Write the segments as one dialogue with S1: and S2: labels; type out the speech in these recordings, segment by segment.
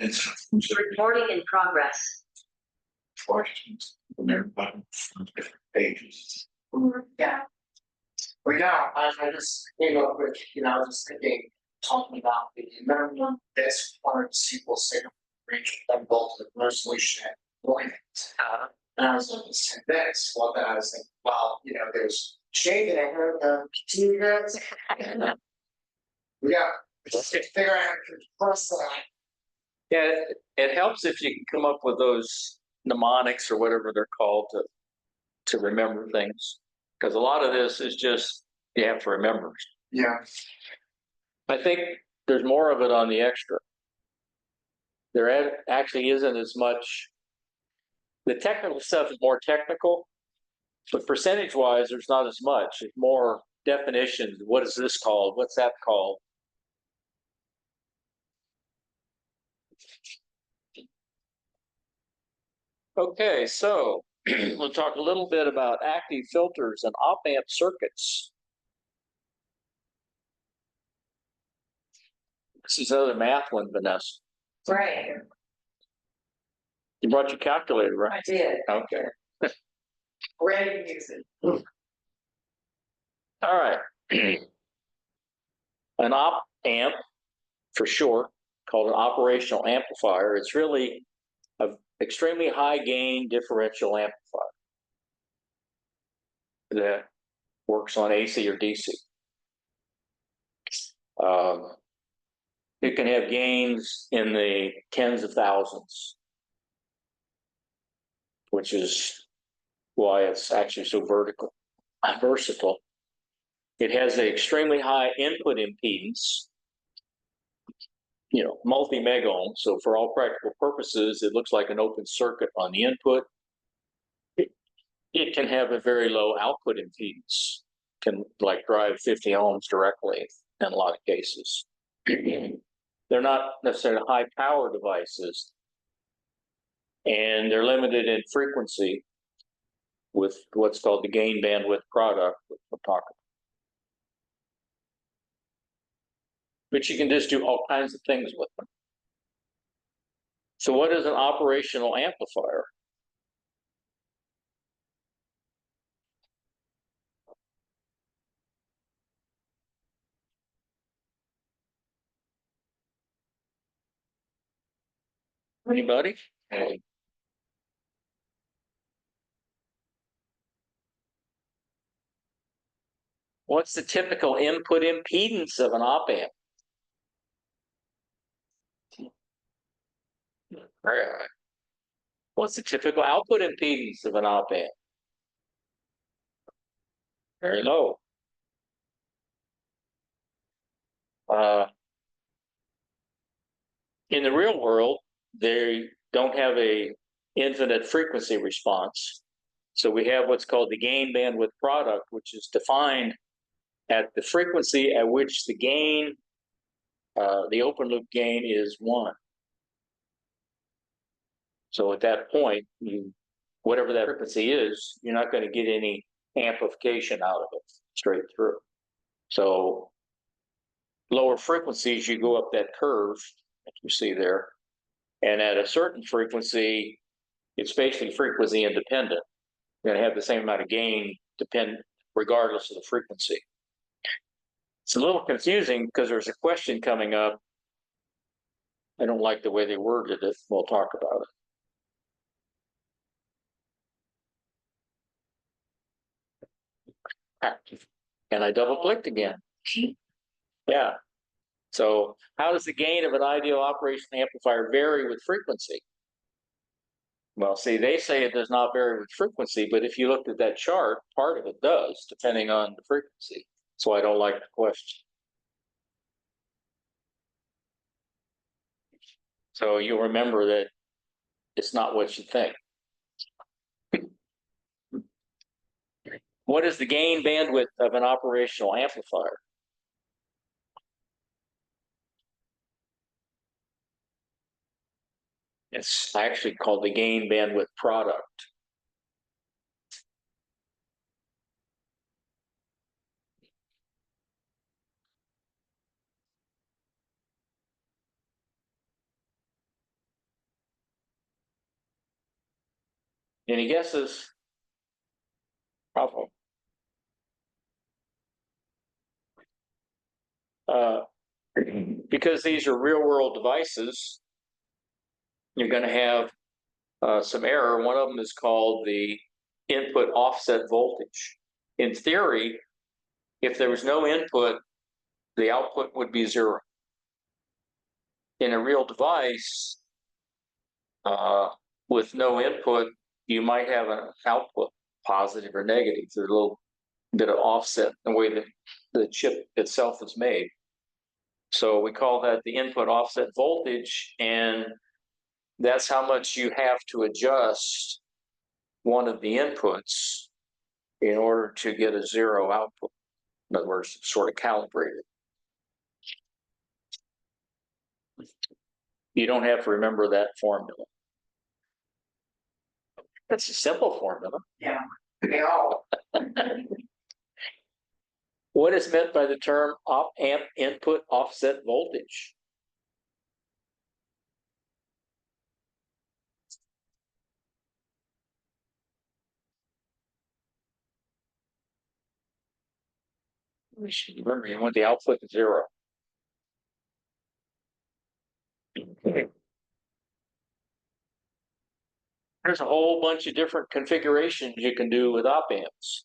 S1: It's
S2: Recording in progress.
S1: questions from everybody from different pages.
S3: Yeah. Well, yeah, I just came up with, I was just thinking, talking about the minimum this part of SQL signal reach them both the first solution at point. And I was looking at this, well, then I was thinking, well, there's shade that I heard two guys. Yeah, just to figure out how to compress that.
S4: Yeah, it helps if you can come up with those mnemonics or whatever they're called to remember things. Because a lot of this is just, you have to remember.
S3: Yeah.
S4: I think there's more of it on the extra. There actually isn't as much. The technical stuff is more technical, but percentage-wise, there's not as much. It's more definitions. What is this called? What's that called? Okay, so we'll talk a little bit about active filters and op-amp circuits. This is another math one, Vanessa.
S2: Right.
S4: You brought your calculator, right?
S2: I did.
S4: Okay.
S2: Ready to use it.
S4: All right. An op-amp, for short, called an operational amplifier. It's really an extremely high gain differential amplifier that works on AC or DC. It can have gains in the tens of thousands, which is why it's actually so versatile. It has an extremely high input impedance, multi-meg ohms. So for all practical purposes, it looks like an open circuit on the input. It can have a very low output impedance, can drive 50 ohms directly in a lot of cases. They're not necessarily high power devices, and they're limited in frequency with what's called the gain bandwidth product, which we'll talk about. But you can just do all kinds of things with them. So what is an operational amplifier? Anybody? What's the typical input impedance of an op-amp? What's the typical output impedance of an op-amp? Very low. In the real world, they don't have a infinite frequency response. So we have what's called the gain bandwidth product, which is defined at the frequency at which the gain, the open loop gain is 1. So at that point, whatever that frequency is, you're not going to get any amplification out of it straight through. So lower frequencies, you go up that curve that you see there. And at a certain frequency, it's basically frequency independent. You're going to have the same amount of gain regardless of the frequency. It's a little confusing because there's a question coming up. I don't like the way they worded it. We'll talk about it. And I double-clicked again. Yeah. So how does the gain of an ideal operational amplifier vary with frequency? Well, see, they say it does not vary with frequency, but if you looked at that chart, part of it does, depending on the frequency. That's why I don't like the question. So you'll remember that it's not what you think. What is the gain bandwidth of an operational amplifier? It's actually called the gain bandwidth product. Any guesses? Probably. Because these are real world devices, you're going to have some error. One of them is called the input offset voltage. In theory, if there was no input, the output would be 0. In a real device, with no input, you might have an output, positive or negative. There's a little bit of offset in the way that the chip itself is made. So we call that the input offset voltage, and that's how much you have to adjust one of the inputs in order to get a 0 output. In other words, sort of calibrated. You don't have to remember that formula. That's a simple formula.
S3: Yeah, they all.
S4: What is meant by the term op-amp input offset voltage? We should remember you want the output to 0. There's a whole bunch of different configurations you can do with op amps.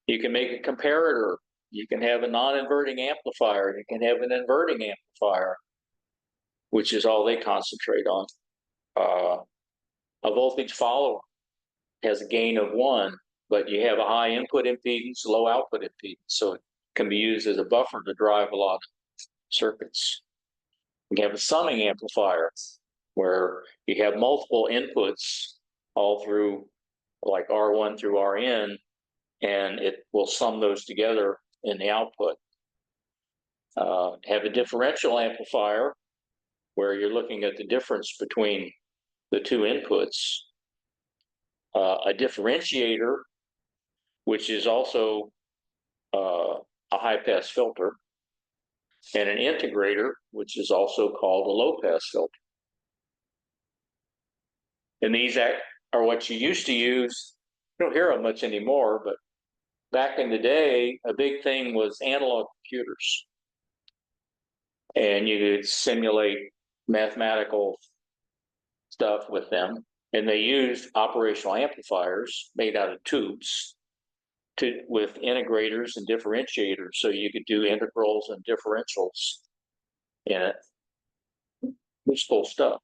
S4: You can make a comparator. You can have a non-inverting amplifier. You can have an inverting amplifier, which is all they concentrate on. A voltage follower has a gain of 1, but you have a high input impedance, low output impedance. So it can be used as a buffer to drive a lot of circuits. You have a summing amplifier where you have multiple inputs all through like R1 through Rn, and it will sum those together in the output. Have a differential amplifier where you're looking at the difference between the two inputs. A differentiator, which is also a high-pass filter, and an integrator, which is also called a low-pass filter. And these are what you used to use. You don't hear them much anymore, but back in the day, a big thing was analog computers. And you could simulate mathematical stuff with them. And they used operational amplifiers made out of tubes with integrators and differentiators. So you could do integrals and differentials in it. It's cool stuff.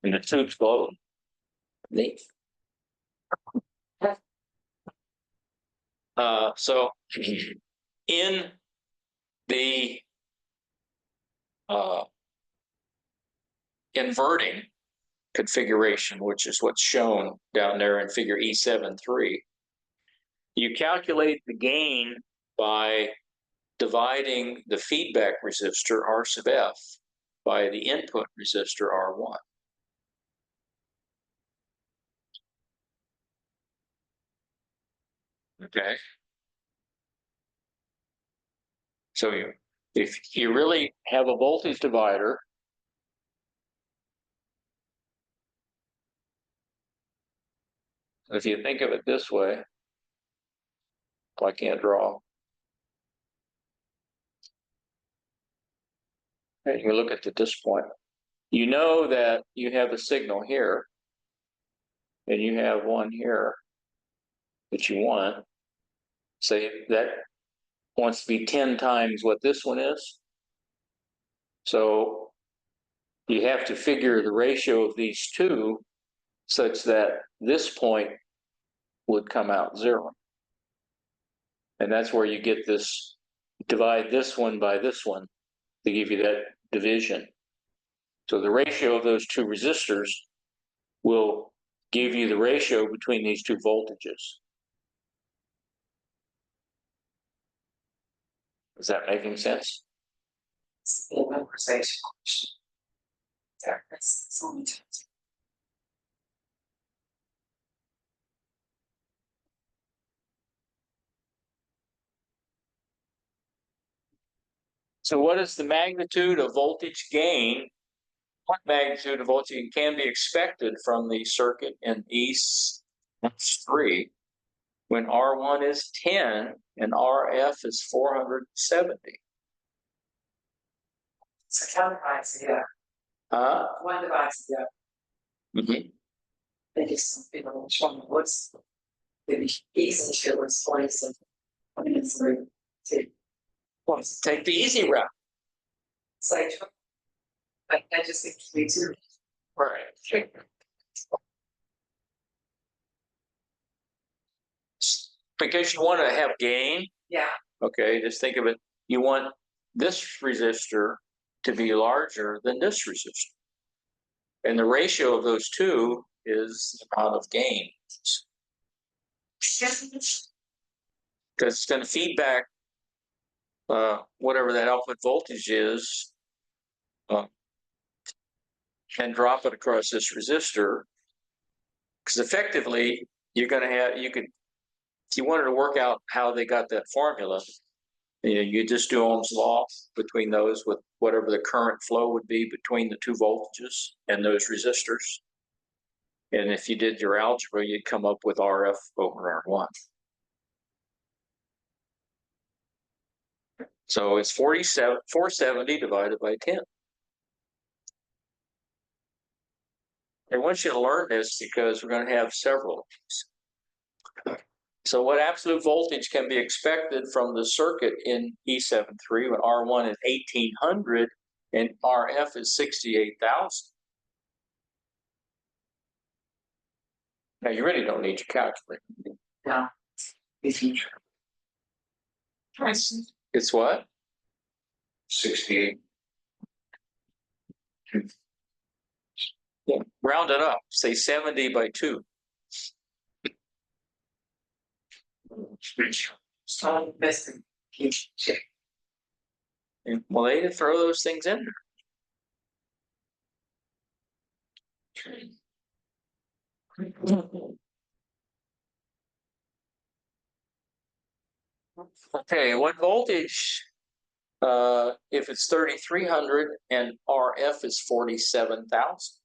S4: And the tubes glow. Neat. So in the inverting configuration, which is what's shown down there in figure E7G, you calculate the gain by dividing the feedback resistor R sub F by the input resistor R1. Okay. So if you really have a voltage divider, if you think of it this way, I can't draw. And you look at this point. You know that you have a signal here, and you have one here that you want. Say that wants to be 10 times what this one is. So you have to figure the ratio of these two such that this point would come out 0. And that's where you get this, divide this one by this one to give you that division. So the ratio of those two resistors will give you the ratio between these two voltages. Is that making sense?
S3: Memorization. That's so many times.
S4: So what is the magnitude of voltage gain what magnitude of voltage can be expected from the circuit in E3 when R1 is 10 and RF is 470?
S2: So count divides together. One divides together.
S4: Mhm.
S2: They just some people which one what's the easy to was 27. I mean, it's three, two.
S4: Take the easy route.
S2: It's like, I just think it's me too.
S4: Right. Because you want to have gain,
S2: Yeah,
S4: okay, just think of it, you want this resistor to be larger than this resistor. And the ratio of those two is the amount of gain. Because it's going to feed back whatever that output voltage is and drop it across this resistor. Because effectively, you're going to have, you could, if you wanted to work out how they got that formula, you just do Ohm's law between those with whatever the current flow would be between the two voltages and those resistors. And if you did your algebra, you'd come up with RF over R1. So it's 470 divided by 10. I want you to learn this because we're going to have several of these. So what absolute voltage can be expected from the circuit in E7.3 when R1 is 1800 and RF is 68,000? Now you really don't need your calculator.
S2: no.
S4: It's what?
S1: 68.
S4: Yeah. Round it up. Say 70 by 2.
S2: So missing.
S4: Well, they didn't throw those things in there. Okay, what voltage? If it's 3,300 and RF is 47,000.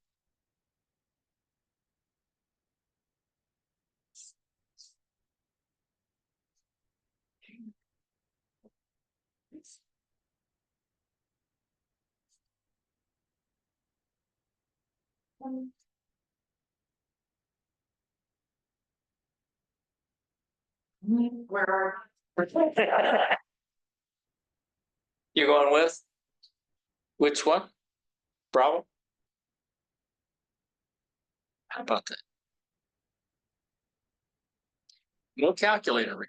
S2: Where are?
S4: You going with? Which one? Bravo? How about that? No calculator.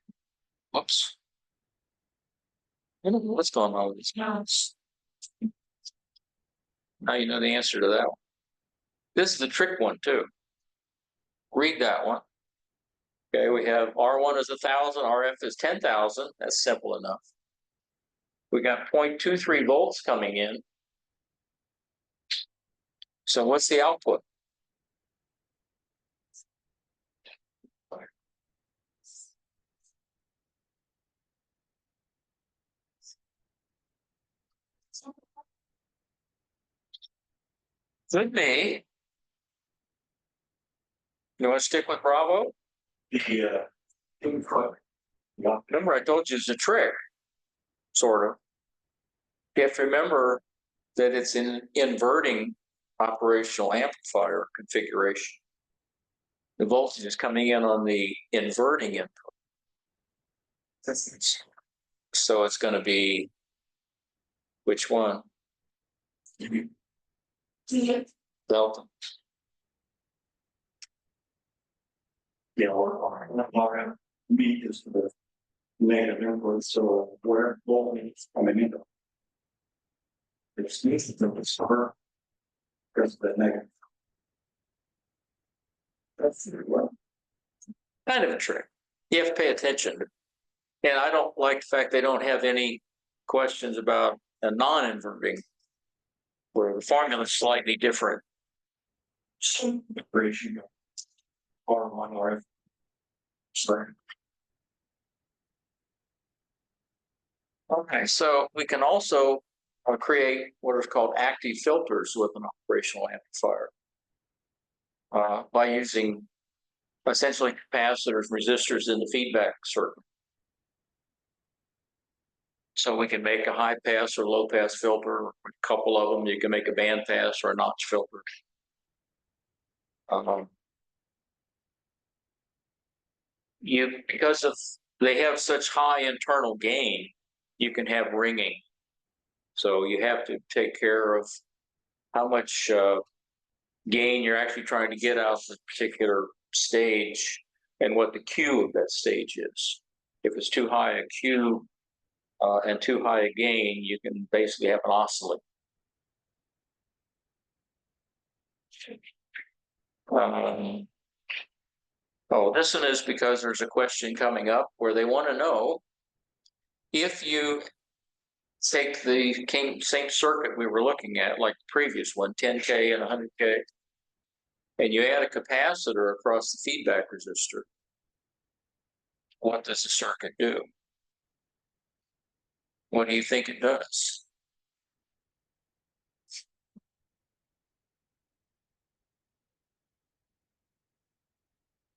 S4: Whoops. I don't know what's going on with these mouse. Now you know the answer to that one. This is the trick one too. Read that one. Okay, we have R1 is 1,000, RF is 10,000. That's simple enough. We got 0.23 volts coming in. So what's the output? Could be. You want to stick with Bravo?
S1: Yeah.
S4: Remember, I told you it's a trick, sort of. You have to remember that it's an inverting operational amplifier configuration. The voltage is coming in on the inverting input. So it's going to be which one? Delta.
S1: Yeah, or B is the negative input, so where voltage is coming in. It's needs to be star because the negative. That's the well.
S4: Kind of a trick. You have to pay attention. And I don't like the fact they don't have any questions about a non-inverting, where the formula is slightly different.
S1: Ratio. R1 RF. Sorry.
S4: Okay, so we can also create what is called active filters with an operational amplifier. By using essentially capacitors, resistors in the feedback circuit. So we can make a high pass or low pass filter, a couple of them. You can make a band pass or a notch filter. Because they have such high internal gain, you can have ringing. So you have to take care of how much gain you're actually trying to get out of a particular stage and what the Q of that stage is. If it's too high a Q and too high a gain, you can basically have an oscillate. This one is because there's a question coming up where they want to know if you take the same circuit we were looking at, like the previous one, 10K and 100K, and you add a capacitor across the feedback resistor, what does the circuit do? What do you think it does?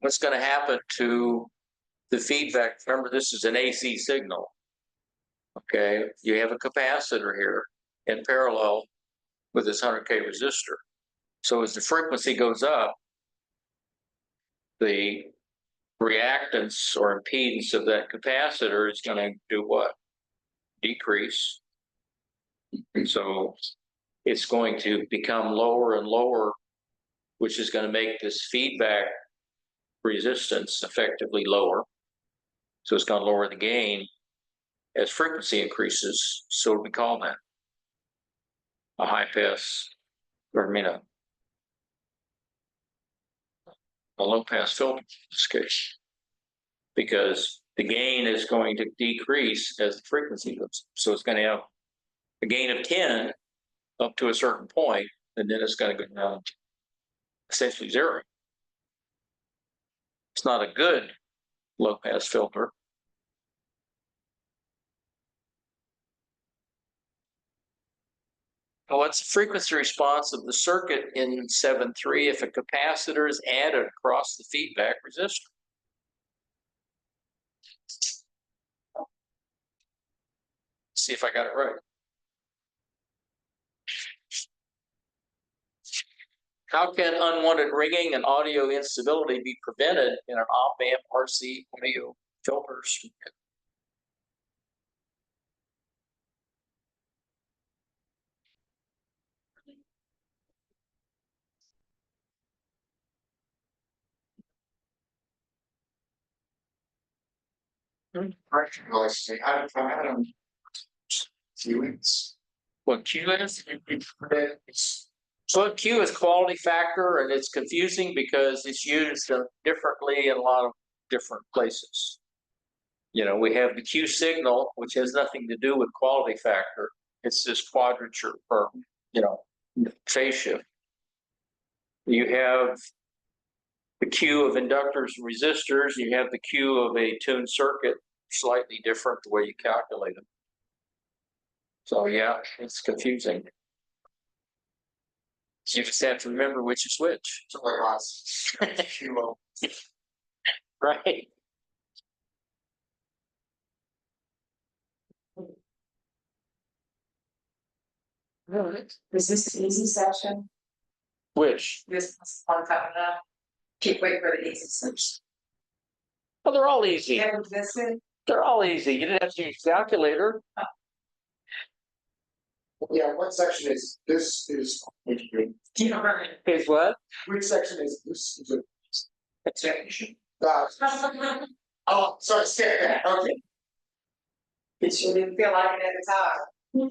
S4: What's going to happen to the feedback? Remember, this is an AC signal. Okay, you have a capacitor here in parallel with this 100K resistor. So as the frequency goes up, the reactance or impedance of that capacitor is going to do what? Decrease. And so it's going to become lower and lower, which is going to make this feedback resistance effectively lower. So it's going to lower the gain as frequency increases. So we call that a high pass, or a low pass filter in this case, because the gain is going to decrease as the frequency goes. So it's going to have a gain of 10 up to a certain point, and then it's going to go down to essentially zero. It's not a good low pass filter. What's the frequency response of the circuit in 7.3 if a capacitor is added across the feedback resistor? See if I got it right. How can unwanted ringing and audio instability be prevented in an op-amp RC audio filters?
S3: I've had them feelings.
S4: What Q is? So Q is quality factor, and it's confusing because it's used differently in a lot of different places. You know, we have the Q signal, which has nothing to do with quality factor. It's this quadrature or, phase shift. You have the Q of inductors and resistors. You have the Q of a tuned circuit, slightly different the way you calculate them. So yeah, it's confusing. So you just have to remember which is which.
S3: So like last kilo.
S4: Right.
S2: Is this the easy section?
S4: Which?
S2: This one coming up? Keep waiting for the easy section.
S4: Well, they're all easy.
S2: Yeah, this is.
S4: They're all easy. You didn't have to use a calculator.
S3: Yeah, what section is this? Is
S2: Do you remember?
S4: Is what?
S3: which section is this? Is it
S2: Section.
S3: oh, sorry, say that. Okay.
S2: It sure didn't feel like it at the time.